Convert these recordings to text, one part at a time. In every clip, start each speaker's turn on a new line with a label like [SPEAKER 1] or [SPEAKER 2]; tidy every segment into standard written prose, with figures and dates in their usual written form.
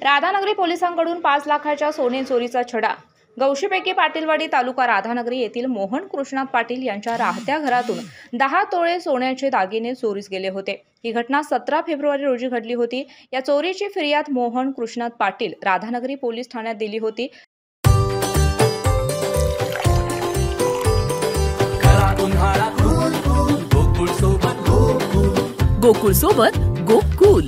[SPEAKER 1] राधानगरी पोलिसांकडून 5 लाखाच्या सोने चोरीचा छडा। गौशीपैकी पाटीलवाडी तालुका राधानगरी येथील मोहन कृष्णात पाटील यांच्या राहत्या घरातून 10 तोळे सोन्याचे दागिने चोरीस गेले होते। ही घटना 17 फेब्रुवारी रोजी घडली होती। या चोरीची फिर्याद मोहन कृष्णात पाटील राधानगरी पोलीस ठाण्यात दिली होती।
[SPEAKER 2] गोकुळ सोबत गोकुल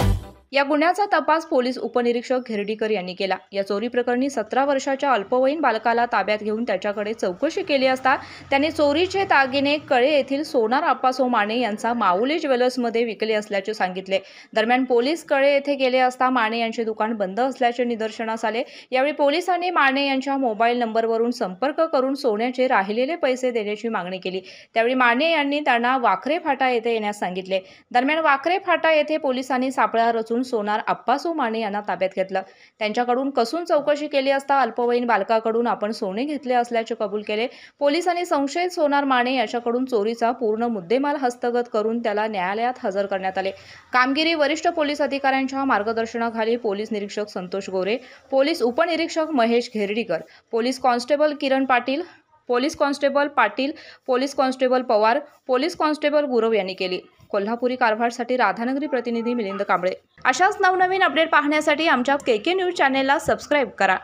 [SPEAKER 1] या गुन्ह्याचा तपास पोलीस उपनिरीक्षक घेर्डीकर यांनी केला। या चोरी प्रकरणी 17 वर्षाच्या अल्पवयीन बालकाला ताब्यात घेऊन त्याच्याकडे चौकशी केली असता त्याने चोरीचे दागिने कळे येथील सोनार आप्पासो माने यांचा माऊली ज्वेलर्समध्ये विकले असल्याचे सांगितले। दरम्यान पोलीस कळे येथे गेले असता माने यांचे दुकान बंद असल्याचे निदर्शनास आले। यावेळी पोलिसांनी माने यांच्या मोबाईल नंबरवरून संपर्क करून सोन्याचे राहिलेले पैसे देण्याची मागणी केली। त्यावेळी माने यांनी त्यांना वाखरे फाटा येथे येण्यास सांगितले। दरम्यान वाखरे फाटा येथे पोलिसांनी सापळा रचून सोनार आप्पासो माने यांना ताब्यात घेतलं। त्यांच्याकडून कसून चौकशी केली असता अल्पवयीन बालकाकडून आपण सोने घेतले असल्याचे कबूल केले। पोलिसांनी संशयित सोनार माने याच्याकडून चोरीचा पूर्ण मुद्देमाल हस्तगत करून त्याला न्यायालयात हजर करण्यात आले। कामगिरी वरिष्ठ पोलीस अधिकाऱ्यांच्या मार्गदर्शनाखाली पोलीस निरीक्षक संतोष गोरे, पोलीस उपनिरीक्षक Mahesh Gherdikar, police constable Kiran Patil, police constable Patil, police constable Pawar, police constable Gurav यांनी केली। कोल्हापुरी कारभारसाठी राधानगरी प्रतिनिधी मिलिंद कांबळे। अशाच नवनवीन अपडेट पाहण्यासाठी आमच्या केके न्यूज चॅनेलला सबस्क्राइब करा।